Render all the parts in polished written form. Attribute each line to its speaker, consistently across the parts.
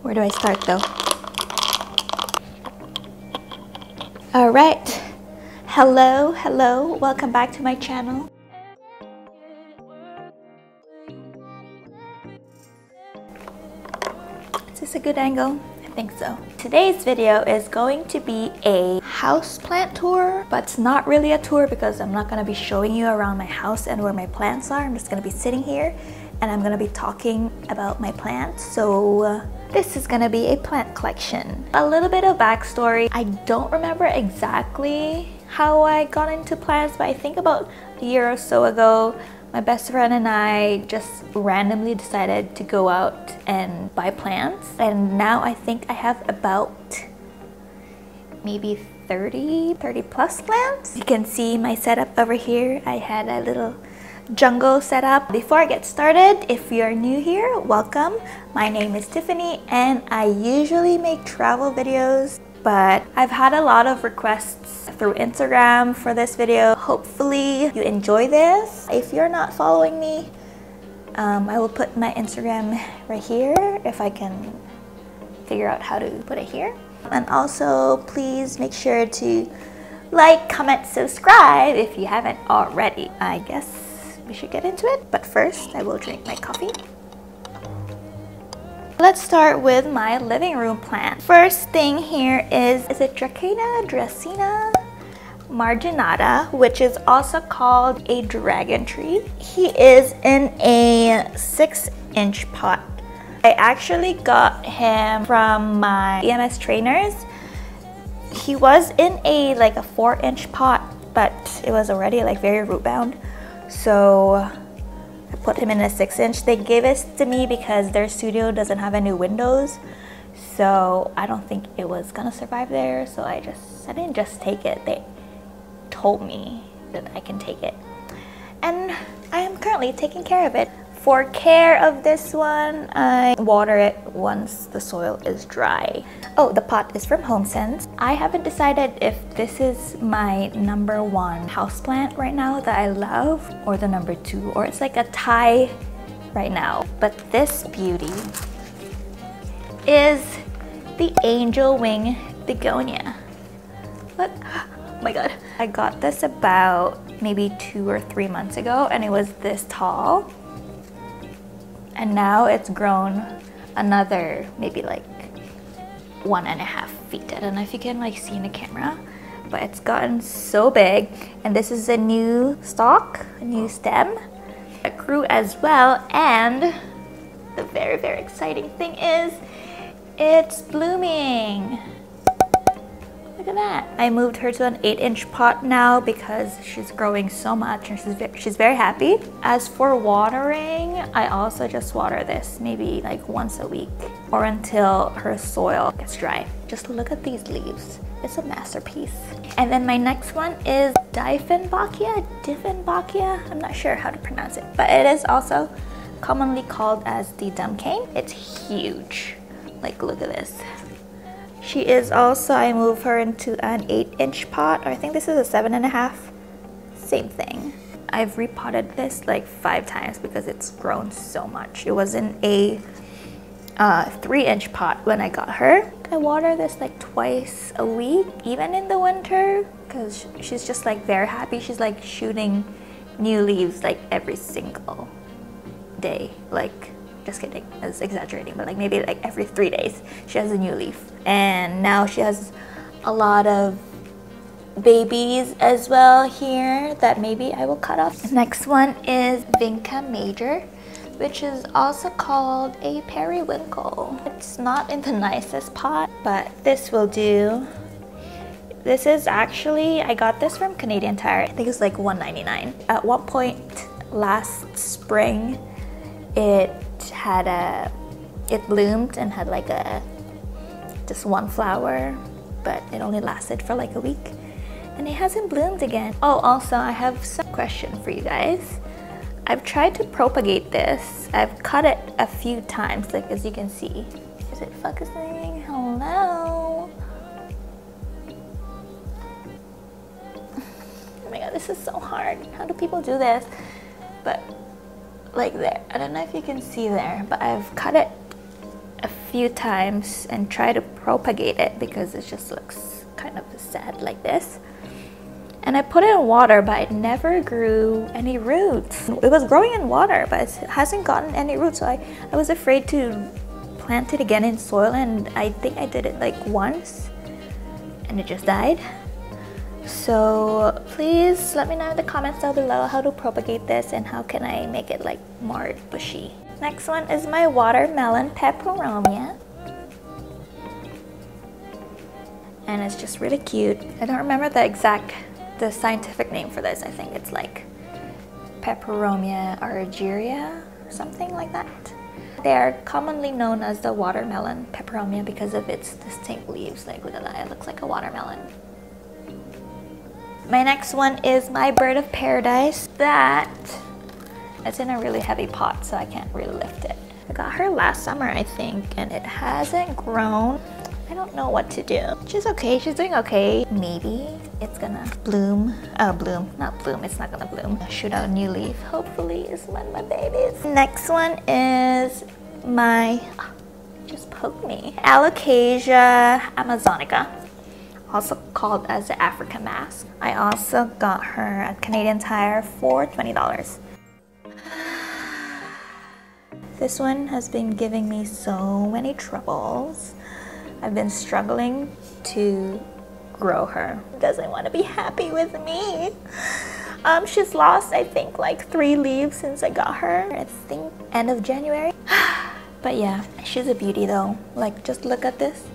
Speaker 1: Where do I start though? Alright. Hello, hello. Welcome back to my channel. Is this a good angle? I think so. Today's video is going to be a houseplant tour, but it's not really a tour because I'm not going to be showing you around my house and where my plants are. I'm just going to be sitting here and I'm going to be talking about my plants. So this is going to be a plant collection. A little bit of backstory. I don't remember exactly how I got into plants, but I think about a year or so ago, my best friend and I just randomly decided to go out and buy plants. And now I think I have about maybe 30 plus plants. You can see my setup over here. I had a little jungle setup. Before I get started, if you're new here, welcome. My name is Tiffany and I usually make travel videos, but I've had a lot of requests through Instagram for this video. Hopefully you enjoy this. If you're not following me, I will put my Instagram right here if I can figure out how to put it here. And also please make sure to like, comment, subscribe if you haven't already. I guess we should get into it, but first I will drink my coffee. Let's start with my living room plant. First thing here is it DRACENA MARGINATA, which is also called a dragon tree. He is in a 6-inch pot. I actually got him from my EMS trainers. He was in a 4-inch pot, but it was already very root bound. So I put him in a 6-inch. They gave it to me because their studio doesn't have any windows, so I don't think it was gonna survive there. So I didn't just take it. They told me that I can take it, and I am currently taking care of it. For care of this one, I water it once the soil is dry. Oh, the pot is from HomeSense. I haven't decided if this is my #1 houseplant right now that I love, or the #2, or it's like a tie right now. But this beauty is the angel wing begonia. Look, oh my god. I got this about maybe 2 or 3 months ago and it was this tall. And now it's grown another maybe 1.5 feet. I don't know if you can see in the camera, but it's gotten so big. And this is a new stalk, a new stem. It grew as well, and the very exciting thing is it's blooming. Look at that. I moved her to an 8-inch pot now because she's growing so much and she's very happy. As for watering, I also just water this maybe once a week or until her soil gets dry. Just look at these leaves. It's a masterpiece. And then my next one is Dieffenbachia. I'm not sure how to pronounce it, but it is also commonly called as the dumb cane. It's huge. Look at this. She is also, I moved her into an 8-inch pot, or I think this is a 7.5. Same thing. I've repotted this 5 times because it's grown so much. It was in a 3-inch pot when I got her. I water this twice a week, even in the winter, because she's just very happy. She's shooting new leaves every single day. Just kidding, I was exaggerating, but maybe every 3 days she has a new leaf. And now she has a lot of babies as well here that maybe I will cut off. Next one is VINCA major, which is also called a periwinkle. It's not in the nicest pot, but this will do. This is actually, I got this from Canadian Tire. I think it's $1.99. At one point last spring, it bloomed and had just one flower, but it only lasted for a week and it hasn't bloomed again. Oh, also I have some question for you guys. I've tried to propagate this. I've cut it a few times, as you can see. Is it focusing? Hello? Oh my god, this is so hard. How do people do this? But there, I don't know if you can see there, but I've cut it a few times and try to propagate it because it just looks kind of sad like this. And I put it in water, but it never grew any roots. It was growing in water, but it hasn't gotten any roots. So I was afraid to plant it again in soil, and I think I did it like once and it just died. So please let me know in the comments down below how to propagate this and how can I make it like more bushy. Next one is my watermelon peperomia. And it's just really cute. I don't remember the scientific name for this. I think it's like Peperomia argyria or something like that. They are commonly known as the watermelon peperomia because of its distinct leaves. Like, look at that, it looks like a watermelon. My next one is my bird of paradise. It's in a really heavy pot, so I can't really lift it. I got her last summer, I think, and it hasn't grown. I don't know what to do. She's okay, she's doing okay. Maybe it's gonna bloom. Oh, not bloom, it's not gonna bloom. Shoot out a new leaf. Hopefully it's one of my babies. Next one is just poke me. Alocasia amazonica, also called as the African mask. I also got her at Canadian Tire for $20. This one has been giving me so many troubles. I've been struggling to grow her. Doesn't want to be happy with me. She's lost, I think, like 3 leaves since I got her. I think end of January. But yeah, she's a beauty though. Like, just look at this.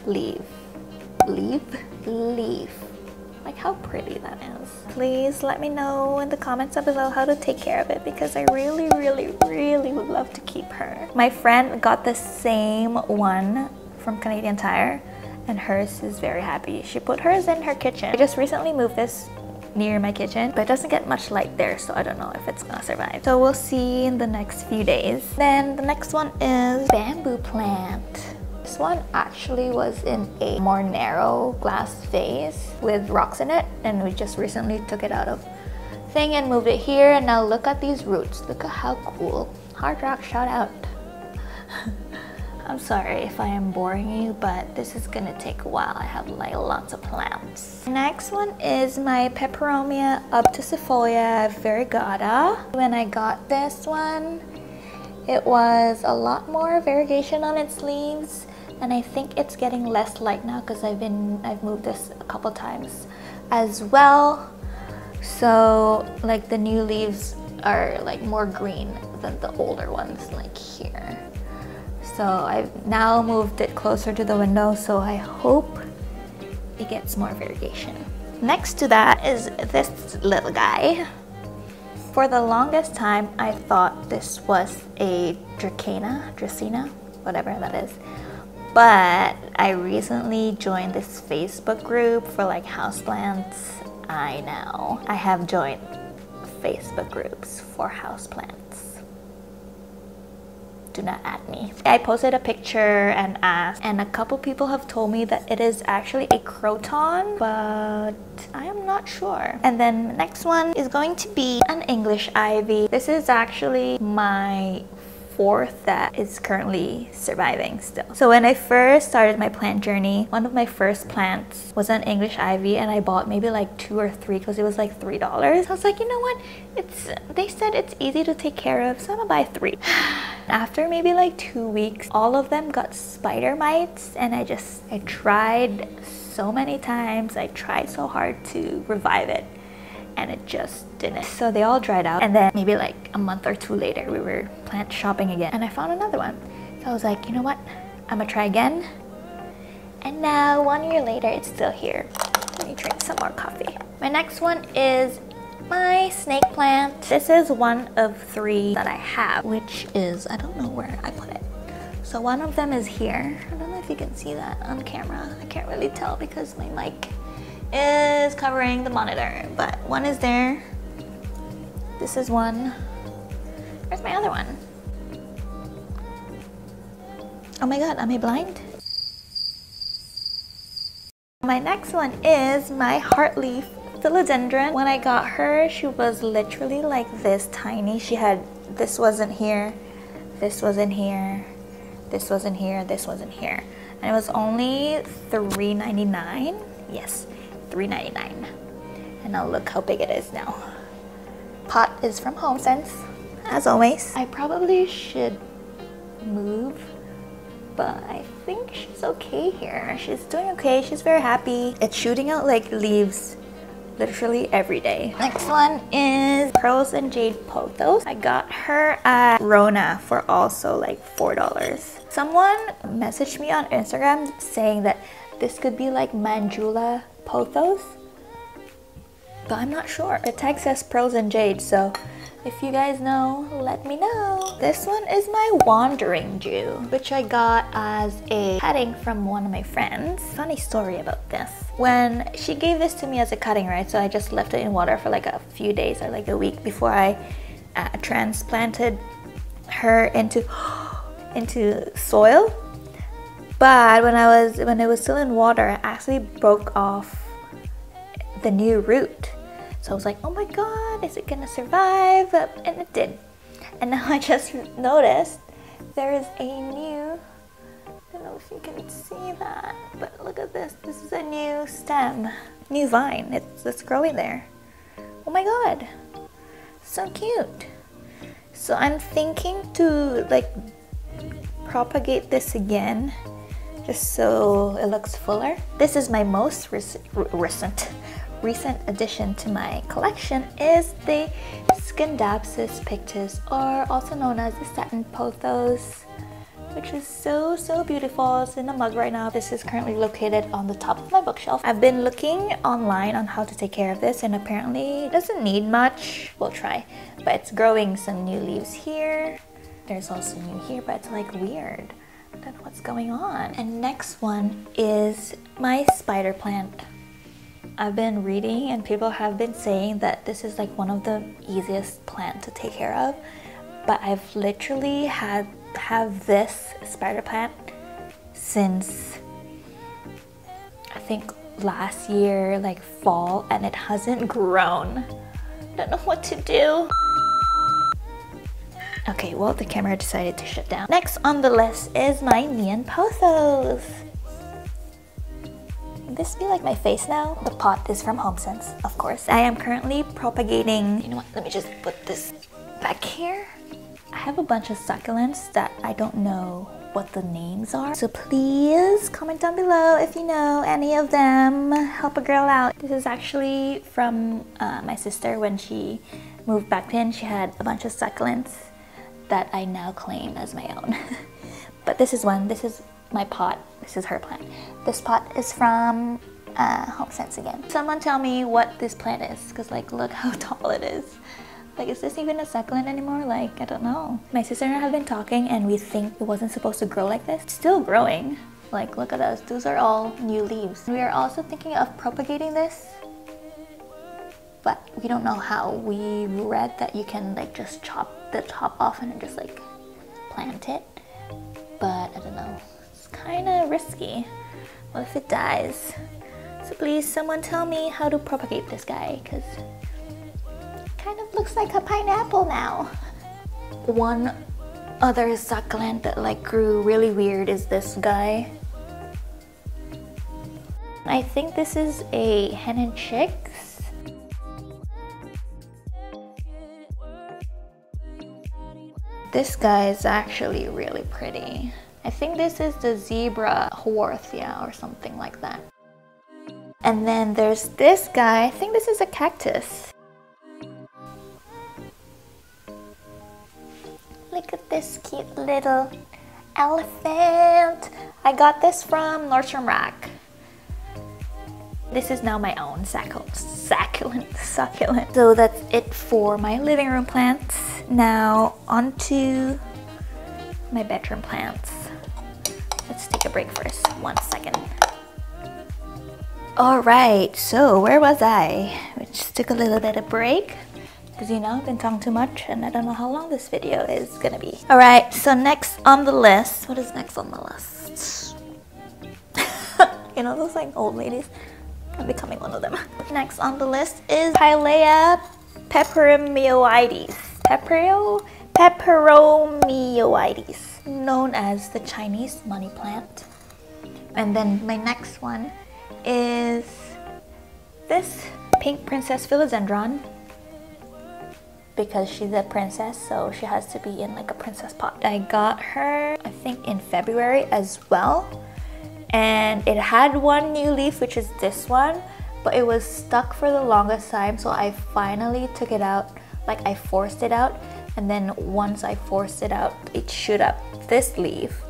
Speaker 1: Leaf. Like how pretty that is. Please let me know in the comments down below how to take care of it because I really would love to keep her. My friend got the same one from Canadian Tire and hers is very happy. She put hers in her kitchen. I just recently moved this near my kitchen, but it doesn't get much light there, so I don't know if it's gonna survive. So we'll see in the next few days. Then the next one is bamboo plant. This one actually was in a more narrow glass vase with rocks in it, and we just recently took it out of thing and moved it here, and now look at these roots. Look at how cool. Hard Rock, shout out. I'm sorry if I am boring you, but this is gonna take a while. I have like lots of plants. Next one is my Peperomia OBTUSIFOLIA variegata. When I got this one, it was a lot more variegation on its leaves, and I think it's getting less light now because I've moved this a couple times as well. So like the new leaves are like more green than the older ones, like here. So I've now moved it closer to the window, so I hope it gets more variegation. Next to that is this little guy. For the longest time, I thought this was a DRACENA, whatever that is. But I recently joined this Facebook group for like houseplants. I know. I have joined Facebook groups for houseplants. Do not add me. I posted a picture and asked, and a couple people have told me that it is actually a Croton, but I am not sure. And then the next one is going to be an English ivy. This is actually my 4th that is currently surviving still. So when I first started my plant journey, one of my first plants was an English ivy, and I bought maybe like 2 or 3 because it was like $3. I was like, you know what? They said it's easy to take care of, so I'm gonna buy 3. After maybe like 2 weeks, all of them got spider mites, and I tried so many times. I tried so hard to revive it, and it just didn't. So they all dried out, and then maybe like a month or 2 later we were plant shopping again, and I found another one. So I was like, you know what, I'm gonna try again. And now 1 year later it's still here. Let me drink some more coffee. My next one is my snake plant. This is one of 3 that I have, which is, I don't know where I put it. So one of them is here. I don't know if you can see that on camera. I can't really tell because my mic is covering the monitor, but one is there. This is one. Where's my other one? Oh my god, am I blind? My next one is my HEARTLEAF philodendron. When I got her, she was literally like this tiny. She had, this wasn't here, this wasn't here, This wasn't here, this wasn't here. And it was only $3.99. Yes, $3.99. And now look how big it is now. Pot is from HomeSense, as always. I probably should move, but I think she's okay here. She's doing okay, she's very happy. It's shooting out like leaves literally every day. Next one is Pearls and Jade Pothos. I got her at Rona for also like $4. Someone messaged me on Instagram saying that this could be like Manjula Pothos, but I'm not sure. The tag says Pearls and Jade, so if you guys know, let me know. This one is my Wandering Jew, which I got as a cutting from one of my friends. Funny story about this. When she gave this to me as a cutting, right, so I just left it in water for like a few days or like a week before I transplanted her into soil. But when it was still in water, I actually broke off the new root. So I was like, oh my god, is it gonna survive? And it did. And now I just noticed there is a new, I don't know if you can see that, but look at this. This is a new stem, new vine. It's growing there. Oh my god, so cute. So I'm thinking to like propagate this again, just so it looks fuller. This is my most recent addition to my collection is the SCINDAPSUS PICTUS, or also known as the satin pothos, which is so beautiful. It's in a mug right now. This is currently located on the top of my bookshelf. I've been looking online on how to take care of this, and apparently it doesn't need much. We'll try, but it's growing some new leaves here. There's also new here, but it's like weird. I don't know what's going on. And next one is my spider plant. I've been reading and people have been saying that this is like one of the easiest plants to take care of, but I've literally have this spider plant since I think last year, like fall, and it hasn't grown. I don't know what to do. Okay, well, the camera decided to shut down. Next on the list is my neon pothos. This be like my face now. The pot is from HomeSense, of course. I am currently propagating, you know what, let me just put this back here. I have a bunch of succulents that I don't know what the names are, so please comment down below if you know any of them. Help a girl out. This is actually from my sister. When she moved back in, she had a bunch of succulents that I now claim as my own. But this is one. This is my pot. This is her plant. This pot is from HomeSense again. Someone tell me what this plant is, because like look how tall it is. Like, is this even a succulent anymore? Like, I don't know. My sister and I have been talking and we think it wasn't supposed to grow like this. It's still growing. Like, look at us. Those are all new leaves. We are also thinking of propagating this, but we don't know how. We read that you can like just chop the top off and just like plant it, but I don't know. Kind of risky. What if it dies? So please, someone tell me how to propagate this guy, because kind of looks like a pineapple now. One other succulent that like grew really weird is this guy. I think this is a hen and chicks. This guy is actually really pretty. I think this is the zebra Haworthia or something like that. And then there's this guy. I think this is a cactus. Look at this cute little elephant. I got this from Nordstrom Rack. This is now my own succulent. So that's it for my living room plants. Now onto my bedroom plants. Let's take a break first. 1 second. Alright, so where was I? We just took a little bit of break because you know I've been talking too much and I don't know how long this video is gonna be. Alright, so next on the list, what is next on the list? You know those like old ladies? I'm becoming one of them. Next on the list is PLEA PEPEROMIOIDES. PEPEROMIOIDES. PEPEROMIOIDES, known as the Chinese money plant. And then my next one is this pink princess philodendron, because she's a princess, so she has to be in like a princess pot. I got her, I think, in February as well. And it had one new leaf, which is this one, but it was stuck for the longest time, so I finally took it out. Like, I forced it out, and then once I forced it out, it shoot up this leaf.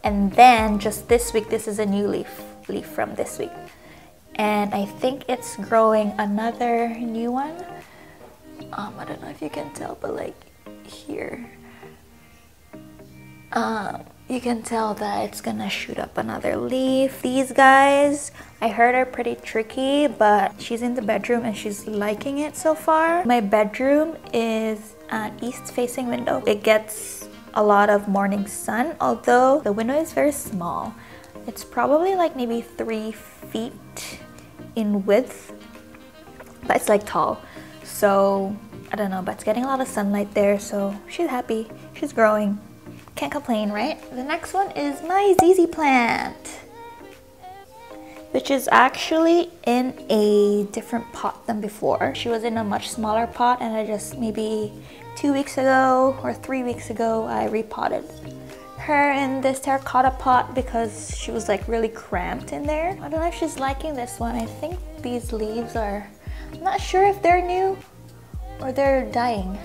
Speaker 1: And then just this week, this is a new leaf from this week. And I think it's growing another new one. I don't know if you can tell, but like here, you can tell that it's gonna shoot up another leaf. These guys, I heard, are pretty tricky, but she's in the bedroom and she's liking it so far. My bedroom is an east-facing window. It gets a lot of morning sun, although the window is very small. It's probably like maybe 3 feet in width, but it's like tall. So I don't know, but it's getting a lot of sunlight there, so she's happy. She's growing. Can't complain, right? The next one is my ZZ plant, which is actually in a different pot than before. She was in a much smaller pot, and I just maybe 2 weeks ago or 3 weeks ago, I repotted her in this terracotta pot because she was like really cramped in there. I don't know if she's liking this one. I think these leaves are, I'm not sure if they're new or they're dying.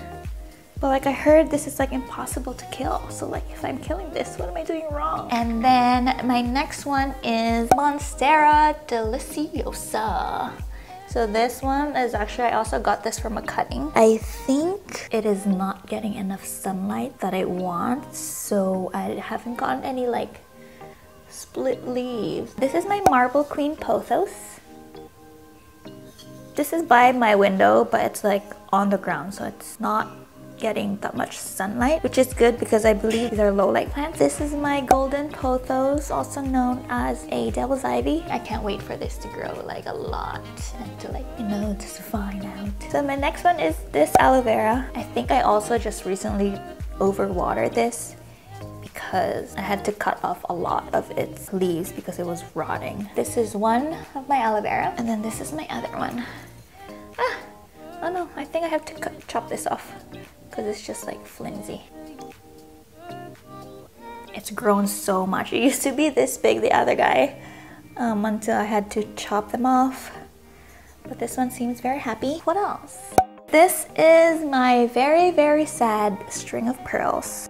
Speaker 1: But like, I heard this is like impossible to kill. So like, if I'm killing this, what am I doing wrong? And then my next one is MONSTERA DELICIOSA. So this one is actually, I also got this from a cutting. I think it is not getting enough sunlight that I want, so I haven't gotten any like split leaves. This is my Marble Queen Pothos. This is by my window, but it's like on the ground, so it's not getting that much sunlight, which is good because I believe these are low light plants. This is my golden pothos, also known as a devil's ivy. I can't wait for this to grow like a lot and to like, you know, just find out. So my next one is this aloe vera. I think I also just recently overwatered this because I had to cut off a lot of its leaves because it was rotting. This is one of my aloe vera, and then this is my other one. Oh no, I think I have to chop this off because it's just like flimsy. It's grown so much. It used to be this big, the other guy, until I had to chop them off. But this one seems very happy. What else? This is my very, very sad string of pearls.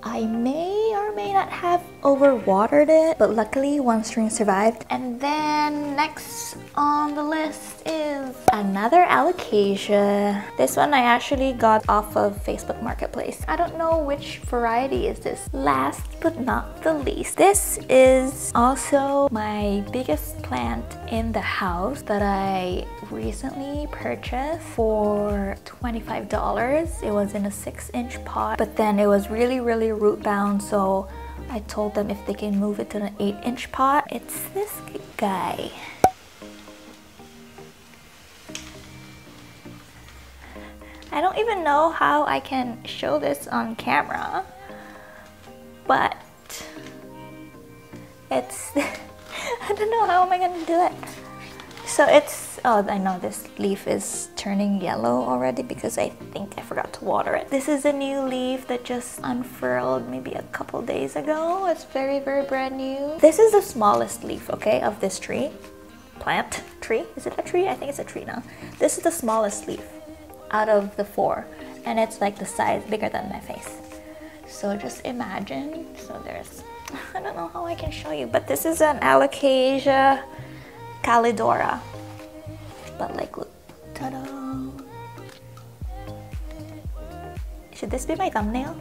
Speaker 1: I may or may not have overwatered it, but luckily one string survived. And then next on the list is another alocasia. This one I actually got off of Facebook Marketplace. I don't know which variety is this. Last but not the least, this is also my biggest plant in the house that I recently purchased for $25. It was in a 6-inch pot, but then it was really root bound, so I told them if they can move it to an 8-inch pot. It's this guy. I don't even know how I can show this on camera, but it's I don't know how am I gonna do it. So it's, oh, I know this leaf is turning yellow already because I think I forgot to water it. This is a new leaf that just unfurled maybe a couple days ago. It's very brand new. This is the smallest leaf, okay, of this tree. Plant? Tree? Is it a tree? I think it's a tree now. This is the smallest leaf out of the 4, and it's like the size bigger than my face. So just imagine, so there's, I don't know how I can show you, but this is an Alocasia CALIDORA. But like, look, ta-da! Should this be my thumbnail?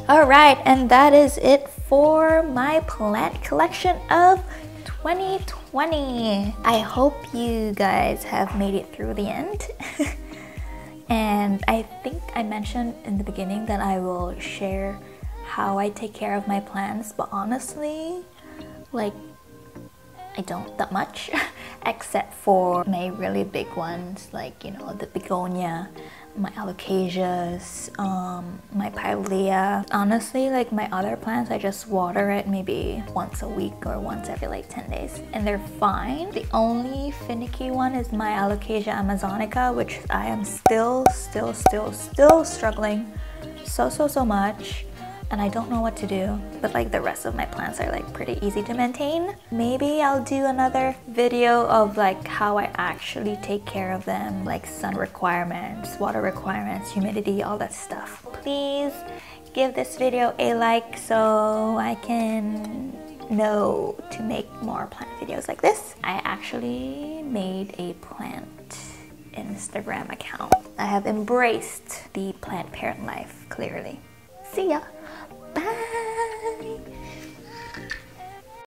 Speaker 1: Alright, and that is it for my plant collection of 2020. I hope you guys have made it through the end. And I think I mentioned in the beginning that I will share how I take care of my plants, but honestly, like, I don't that much except for my really big ones, like, you know, the begonia, my alocasias, my PLEA. Honestly, like my other plants, I just water it maybe once a week or once every like 10 days and they're fine. The only finicky one is my Alocasia amazonica, which I am still struggling so much, and I don't know what to do, but like the rest of my plants are like pretty easy to maintain. Maybe I'll do another video of like how I actually take care of them, like sun requirements, water requirements, humidity, all that stuff. Please give this video a like so I can know to make more plant videos like this. I actually made a plant Instagram account. I have embraced the plant parent life, clearly. See ya!